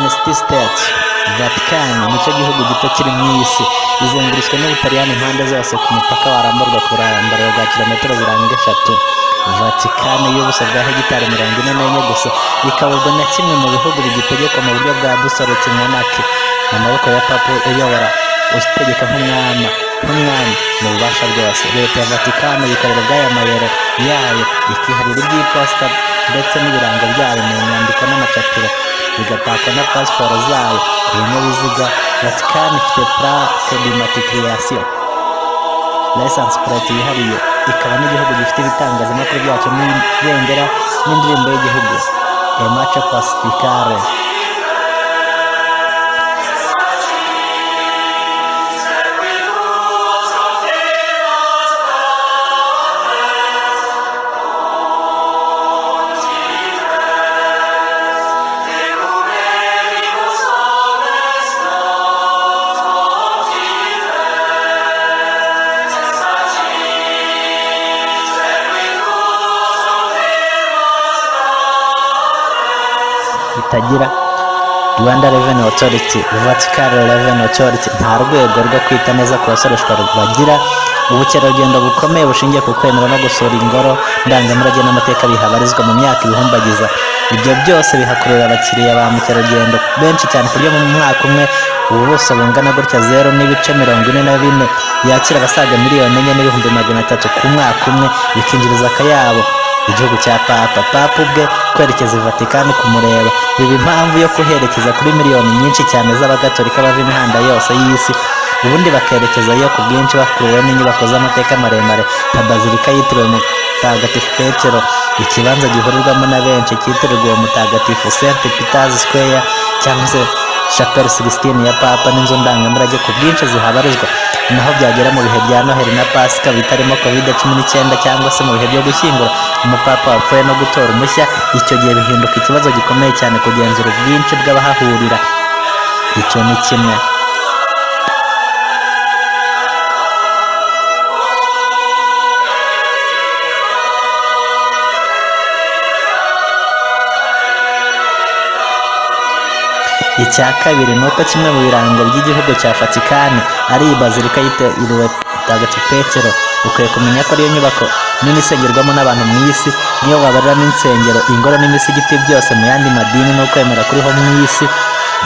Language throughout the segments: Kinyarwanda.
Vatican City State. Vatican nicyo gihugu gito kiri mu isi, izengurutswe n'Ubutaliyani impande zose ku mupaka waramburwa ku burambariro bwa kilometero zirenga 3. Vatican y'ubuso bwa hegitari 44 gusa, ikaba ubwo na kimwe mu bihugu bigitegekwa mu buryo bwa absolute monarchy, mu maboko ya papa uyobora utegeka nk'umwami mu bubasha bwose. Leta ya Vatican yikorera ubwayo amayero yayo, ikiharira iby'iposita ndetse n'ibirango byayo mu nyandiko n'amacapiro, bigatakwa na pasiporo zayo ku binyabiziga. Vatican ifite plaque d'immatriculation, license plate yihariye, ikaba n'igihugu gifite ibitangazamakuru byacyo n'ibendera n'indirimbo y'igihugu Marcha Pacificale. Itagira Rwanda Revenue Authority, Vatican Revenue Authority nta rwego rwo kwita neza ku basoreshwa bagira. Ubukerarugendo bukomeye bushingiye ku kwemera no gusura ingoro ndangamurage n'amateka bihabarizwa mu myaka ibihumbagiza. Ibyo byose bihakurura abakiriya ba mukerarugendo benshi cyane ku buryo mu mwaka umwe ubuso bungana gutya 0.44 yakira abasaga miliyoni 4,300,000 ku mwaka umwe, bikinjiriza akayabo igihugu cya papa ubwe kwerekeza Vatican kumureba. Biba impamvu yo kuherekeza kuri miliyoni nyinshi cyane z'abagatolika bava imihanda yose y'isi, ubundi bakerekezayo ku bwinshi bakuruwe n'inyubako z'amateka maremare nka Bazilika yitiriwe Mutagatifu Petero, ikibanza gihurirwamo na benshi cyitirirwa uwo mutagatifu, St Peter's Square cyangwa se Chapelle Sixtine ya papa, n'inzu ndangamurage ku bwinshi zihabarizwa. Naho byagera mu bihe bya Noheli na Pasika bitarimo COVID-19 cyangwa se mu bihe byo gushyingura umupapa wapfuye no gutora umushya, icyo gihe bihinduka ikibazo gikomeye cyane kugenzura ubwinshi bw'abahahurira. Icyo ni kimwe. Icya kabiri ni uko kimwe mu birango by'igihugu cya Vatican ari iyi Bazilika yitiriwe Mutagatifu Petero. Ukwiye kumenya ko ariyo nyubako nini isengerwamo n'abantu mu isi, niyo wabariramo insengero, ingoro n'imisigiti byose mu yandi madini no kwemera kuriho mu isi.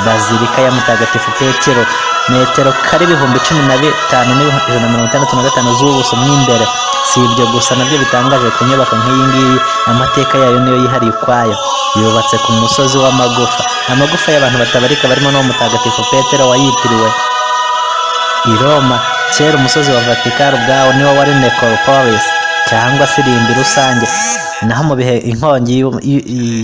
Bazilika ya Mutagatifu Petero metero kare 15,165 z'ubuso mo imbere. Si ibyo gusa, nabyo bitangaje ku nyubako nk'iyi ngiyi, amateka yayo niyo yihariye ukwayo. Yubatse ku musozi w'amagufa, amagufa y'abantu batabarika barimo n'uwo Mutagatifu Petero wayitiriwe i Roma. Kera umusozi wa Vatican ubwawo niwo wari necropolis cyangwa se irimbi rusange. Naho mu bihe inkongi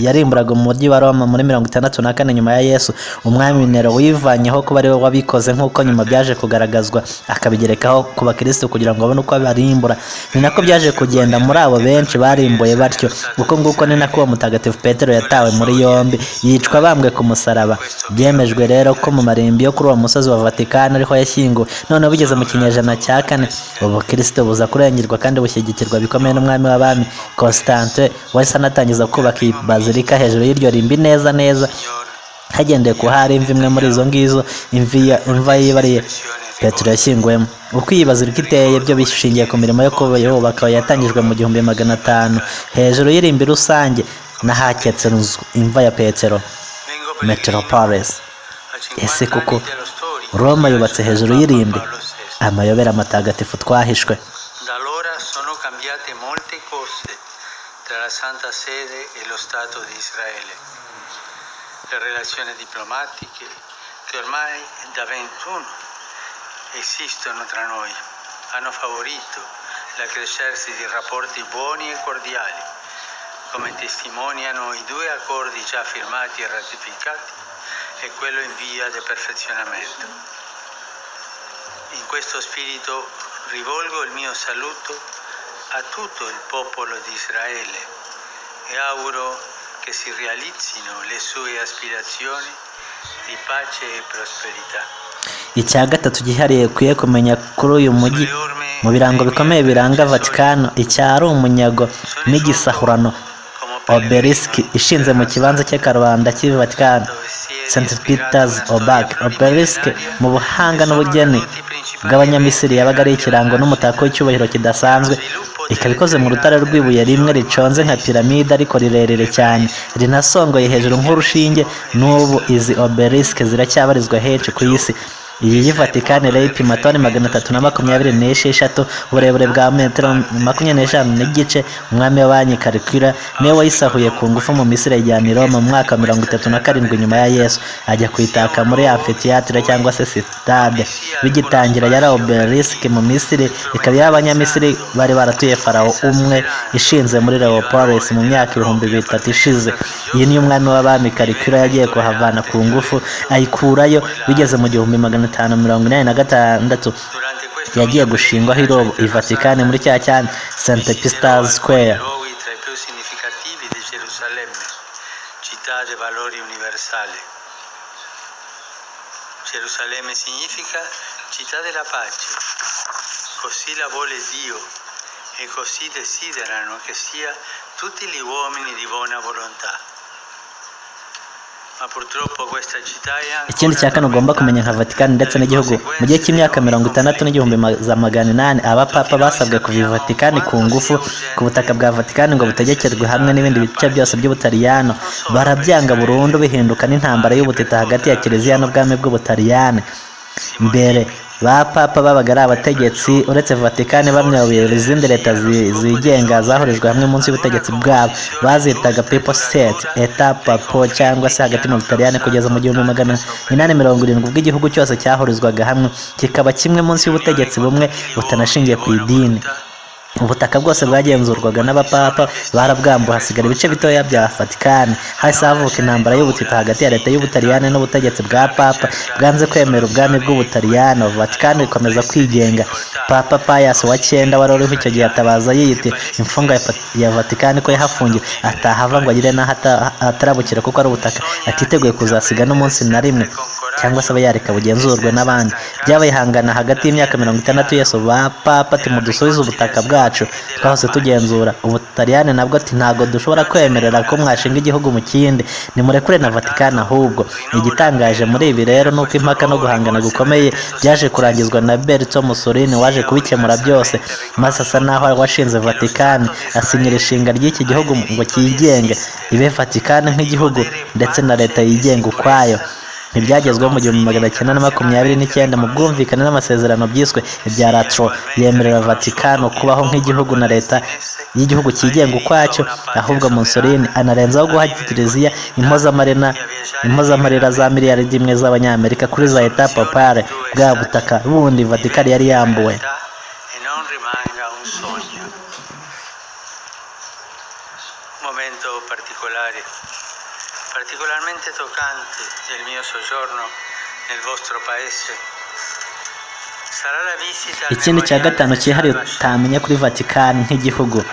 yarimburaga mu mujyi wa Roma muri 64 nyuma ya Yesu, umwami Nero wivanyeho kuba ari we wabikoze nk'uko nyuma byaje kugaragazwa, akabigerekaho ku bakristo kugira ngo babone uko barimbura. Ni nako byaje kugenda muri abo benshi barimbuye batyo. Uko nguko ni nako uwo Mutagatifu Petero yatawe muri yombi, yicwa bambwe ku musaraba. Byemejwe rero ko mu marimbi yo kuri uwo musozi wa Vatican ariho yashyinguwe. None bigeze mu kinyejana cya 4, ubukristo buza kurengerwa kandi bushyigikirwa bikomeye n'umwami w'abami Constantine, wahise anatangiza kubaka iyi Bazilika hejuru y'iryo rimbi neza hagendeye ku hari imwe muri izo ngizo imva yibariye Petero yashyingwemo. Uko iyi Bazilika iteye byo bishingiye ku mirimo yo kubaka yatangijwe mu 1500 hejuru y'irimbi rusange n'ahaketse imva ya Petero Metropolis. Ese kuko Roma yubatse hejuru y'irimbi? Amayobera matagatifu twahishwe. Tra la Santa Sede e lo Stato di Israele. Le relazioni diplomatiche che ormai da 21 esistono tra noi hanno favorito l'accrescersi di rapporti buoni e cordiali, come testimoniano i 2 accordi già firmati e ratificati e quello in via di perfezionamento. In questo spirito rivolgo il mio saluto a tutto il popolo di Israele e auguro che si realizzino le sue aspirazioni di pace e prosperità. Icya gatatu gihariye ukwiye kumenya kuri uyu mujyi mu birango bikomeye biranga Vatican, icyari umunyago n'igisahurano obelisk ishinze mu kibanza cy'akarubanda cy'i Vatican. St Peter's Obelisk mu buhanga n'ubugeni bw'Abanyamisiri yabaga ari ikirango n'umutako w'icyubahiro kidasanzwe. Ikaba ikoze mu rutare rw'ibuye rimwe riconze nka piramide ariko rirerire cyane rinasongoye hejuru nk'urushinge. N'ubu izi obelisk ziracyabarizwa henshi ku isi. Iyi y'Ivatikani rero ipima toni 326, uburebure bwa metero 25 n'igice. Umwami w'abanyi Caligula niwe wayisahuye ku ngufu mu Misiri ajyana i Roma mu mwaka wa 37 nyuma ya Yesu, ajya kuyitaka muri amphitheatre cyangwa se sitade. Bigitangira yari obelisk mu Misiri, ikaba y'Abanyamisiri bari baratuye Farawo umwe ishinze muri Leopolis mu myaka 3000 ishize. Iyi ni umwami w'abami Caligula yagiye kuhavana ku ngufu ayikurayo. Bigeze mu 1586 yagiye gushingwaho i Vatikani muri cya cyane St Peter's Square. Gerusalemme significa città della pace, così la vuole Dio e così desiderano che sia tutti gli uomini di buona volontà. Ikindi cya kane ugomba kumenya nka Vatikani ndetse n'igihugu, mu gihe cy'imyaka 60 n'igihumbi za 800 abapapa basabwe kuva i Vatikani ku ngufu ku butaka bwa Vatikani ngo butegekerwe hamwe n'ibindi bice byose by'Ubutaliyano. Barabyanga burundu, bihinduka n'intambara y'ubutita hagati ya Kiliziya n'ubwami bw'Ubutaliyani. Mbere ba papa babaga ari abategetsi, uretse Vatikani bamwe bayobora izindi leta zigenga zahurijwe hamwe munsi y'ubutegetsi bwabo, bazitaga Papal State, Eta Papo cyangwa se hagati mu Butaliyani kugeza mu 1870 ubwo igihugu cyose cyahurizwaga hamwe kikaba kimwe munsi y'ubutegetsi bumwe butanashingiye ku idini. Ubutaka bwose bwagenzurwaga n'abapapa barabwambuwe, hasigara ibice bitoya bya Vatikani. Hahise havuka intambara y'ubutita hagati ya leta y'Ubutaliyani n'ubutegetsi bwa papa bwanze kwemera ubwami bw'Ubutaliyano. Vatikani ikomeza kwigenga. Papa Pius wa 9 wari uriho icyo gihe atabaza yiyita imfungwa ya Vatikani ko yahafungiwe atahava ngo agire n'aho atarabukira kuko ari ubutaka atiteguye kuzasiga n'umunsi na rimwe cyangwa se yareka bugenzurwe n'abandi. Byabaye hangana hagati y'imyaka 60 Yesu ba papa timudusubize ubutaka bwacu twahose tugenzura. Ubutaliyani nabwo ati ntago dushobora kwemerera ko mwashinga igihugu mu kindi, nimurekure na Vatikani ahubwo. Igitangaje muri ibi rero nuko impaka no guhangana gukomeye byaje kurangizwa na Benito Mussolini waje kubikemura byose, maze asa naho washinze Vatikani asinyira ishinga ry'iki gihugu ngo kiyigenge ibe Vatikani nk'igihugu ndetse na leta yigenga ukwayo. Ntibyagezweho mu 1929 mu bwumvikane n'amasezerano byiswe ibya Latro yemerera Vatikano kubaho nk'igihugu na leta y'igihugu cyigenga ukwacyo, ahubwo Mussolini anarenzaho guha Kiliziya impozamarira za miliyaridi imwe z'abanyamerika kuri za Eta Papale, bwa butaka bundi Vatikani yari yambuwe. Momento particolarmente toccante del mio soggiorno nel vostro paese. Ikindi cya gatanu cyihariye utamenya kuri Vatikani nk'igihugu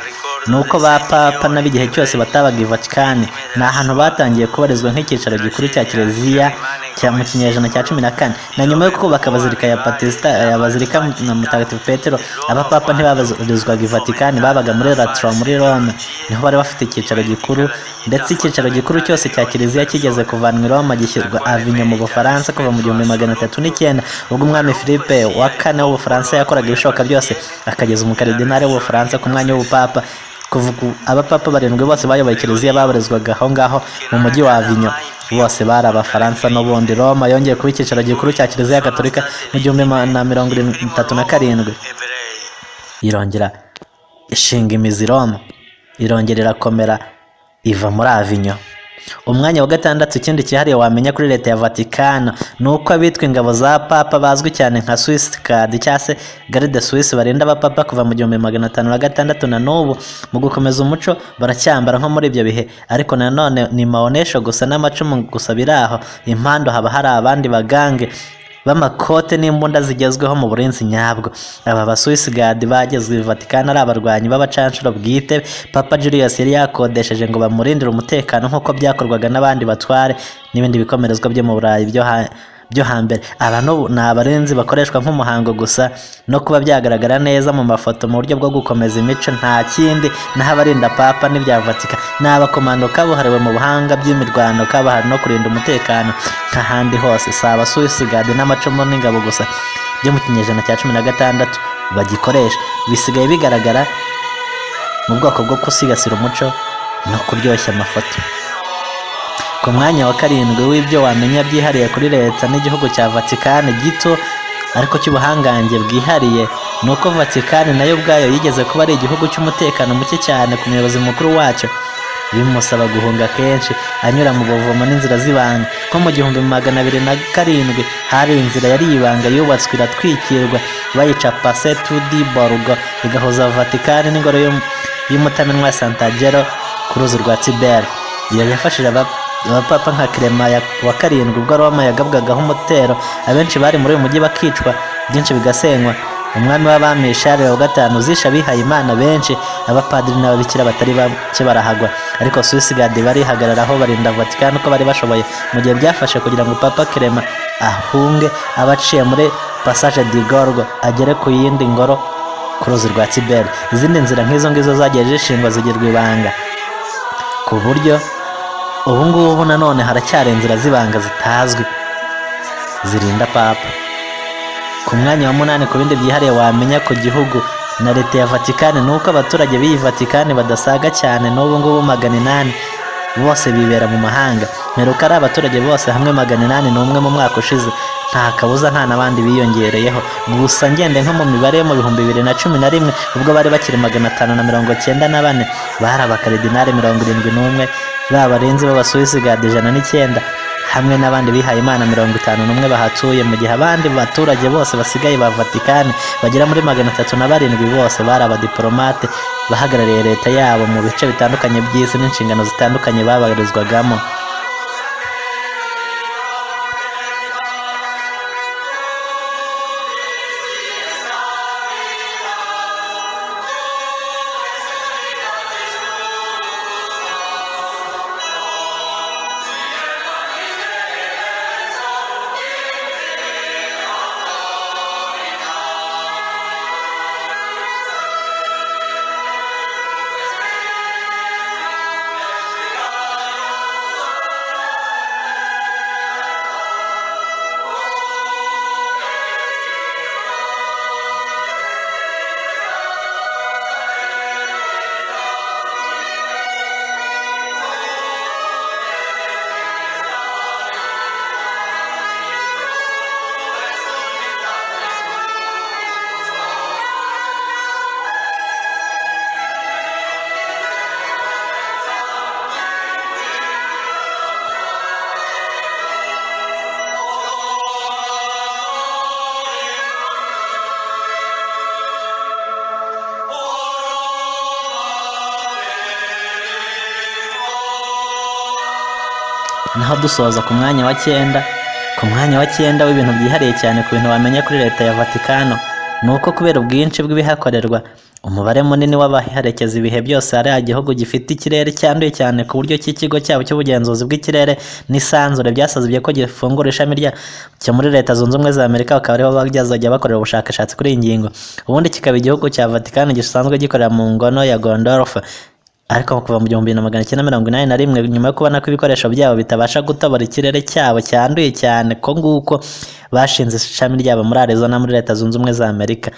ni uko ba papa n'abigihe cyose batabaga i Vatikani. Ni ahantu batangiye kubarizwa nk'icyicaro gikuru cya Kiliziya mu kinyejana cya 14, na nyuma yo kubaka bazilika ya bazilika na Mutagatifu Petero, abapapa ntibabarizwaga i Vatikani, babaga muri Latro muri Rome, niho bari bafite icyicaro gikuru. Ndetse icyicaro gikuru cyose cya Kiliziya kigeze kuvanwa i Roma gishyirwa Avignon mu Bufaransa kuva mu 1309 ubwo umwami Philippe wa 4 w'Ubufaransa yakoraga ibishoboka byose akageza umukaridinari w'Ubufaransa ku mwanya w'ubupapa. Kuvuga abapapa 7 bose bayoboye Kiliziya babarizwaga aho ngaho mu mujyi wa Avignon, bose bari Abafaransa. n'ubundi Roma yongeye kuba icyicaro gikuru cya Kiliziya Gatolika mu 1937, irongera ishinga imizi Roma, irongera irakomera iva muri Avignon. Umwanya wa gatandatu ikindi cyihariye wamenya kuri leta ya Vatikano ni uko abitwa ingabo za papa bazwi cyane nka Swiss Guard cyangwa se Garde Suisse barinda abapapa kuva mu 1506 na n'ubu. Mu gukomeza umuco baracyambara nko muri ibyo bihe, ariko nanone ni maonesho gusa n'amacumu gusa biraho. Impando haba hari abandi bagange b'amakote n'imbunda zigezweho mu burinzi nyabwo. Aba ba Swiss Guard bagezwe i Vatikani ari abarwanyi b'abacanshuro bwite Papa Julius yari yakodesheje ngo bamurindire umutekano nk'uko byakorwaga n'abandi batware n'ibindi bikomerezwa byo mu Burayi byo hambere. Aba ni abarinzi bakoreshwa nk'umuhango gusa no kuba byagaragara neza mu mafoto mu buryo bwo gukomeza imico, nta kindi. Naho abarinda papa n'ibya Vatikani ni abakomando kabuhariwe mu buhanga by'imirwano, kabahari no kurinda umutekano nk'ahandi hose. Si abasuisigade n'amacumu n'ingabo gusa byo mu kinyejana cya 16 bagikoresha, bisigaye bigaragara mu bwoko bwo gusigasira umuco no kuryoshya amafoto. Ku mwanya wa 7 w'ibyo wamenya byihariye kuri leta n'igihugu cya Vatikani gito ariko cy'ubuhangange bwihariye, ni uko Vatikani nayo ubwayo yigeze kuba ari igihugu cy'umutekano muke cyane ku muyobozi mukuru wacyo, bimusaba guhunga kenshi anyura mu buvumo n'inzira z'ibanga. Nko mu 1207 hari inzira yari ibanga yubatswe iratwikirwa bayica Passetto di Borgo, igahuza Vatikani n'ingoro y'umutamenwa ya Sant'Angelo ku ruzi rwa Tiber. Iyo yafashije abapapa nka Clement wa 7 ubwo Roma yagabwagaho umutero, abenshi bari muri uyu mujyi bakicwa, byinshi bigasenywa. Umwami w'abami Charles wa 5 uzisha abihaye Imana benshi, abapadiri n'ababikira batari bake barahagwa, ariko Suisigade barihagararaho barinda Vatikani uko bari bashoboye mu gihe byafashe kugira ngo Papa Clement ahunge abaciye muri Passage di Gorgo agere ku yindi ngoro ku ruzi rwa Tiber. Izindi nzira nk'izo ngizo zagiye zishingwa zigirwa ibanga, ku buryo ubu ngubu nanone haracyari inzira z'ibanga zitazwi zirinda papa. Ku mwanya wa 8 ku bindi byihariye wamenya ku gihugu na leta ya Vatikani, ni uko abaturage b'iyi Vatikani badasaga cyane n'ubu ngubu 800 bose bibera mu mahanga. Mperuka ari abaturage bose hamwe 801 mu mwaka ushize, nta kabuza nta n'abandi biyongereyeho. Gusa ngende nko mu mibare yo mu 2011 ubwo bari bakiri 594, bari abakaridinari 71, babarenzi b'abasuisigade 109 hamwe n'abandi bihaye Imana 51 bahatuye, mu gihe abandi baturage bose basigaye ba Vatikani bagera muri 307 bose bari abadiplomate bahagarariye leta yabo mu bice bitandukanye by'isi n'inshingano zitandukanye babarizwagamo. Naho dusoza ku mwanya wa 9. Ku mwanya wa 9 w'ibintu byihariye cyane ku bintu wamenya kuri leta ya Vatikano, ni uko kubera ubwinshi bw'ibihakorerwa, umubare munini w'abaherekeza ibihe byose ari igihugu gifite ikirere cyanduye cyane ku buryo cy'ikigo cyabo cy'ubugenzuzi bw'ikirere n'isanzure byasazibye ko gifungura ishami cyo muri Leta Zunze Ubumwe za Amerika, bakaba ariho bazajya bakorera ubushakashatsi kuri iyi ngingo. Ubundi kikaba igihugu cya Vatikani gisanzwe gikorera mu ngono ya Gondolf, ariko kuva mu 1981 nyuma yo kubona ko ibikoresho byabo bitabasha gutobora ikirere cyabo cyanduye cyane ko nguko bashinze ishami ryabo muri Arizona muri Leta Zunze Ubumwe za Amerika.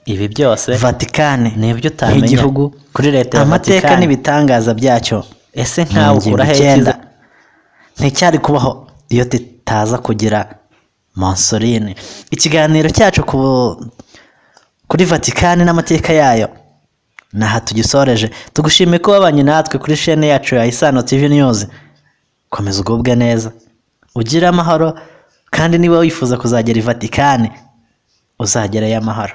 Ibi byose Vatikani ni ibyo utamenya igihugu kuri leta ya Vatikani, amateka n'ibitangaza byacyo. Ese nkawe ukura hekiza nticyari kubaho iyo titaza kugira Mussolini. Ikiganiro cyacu kuri Vatikani n'amateka yayo naha tugisoreje. Tugushimiye ko wabanye natwe kuri chaîne yacu ya Isano TV News. Komeza ugubwe neza, ugira amahoro, kandi niba wifuza kuzagera i Vatikani uzagerayo amahoro.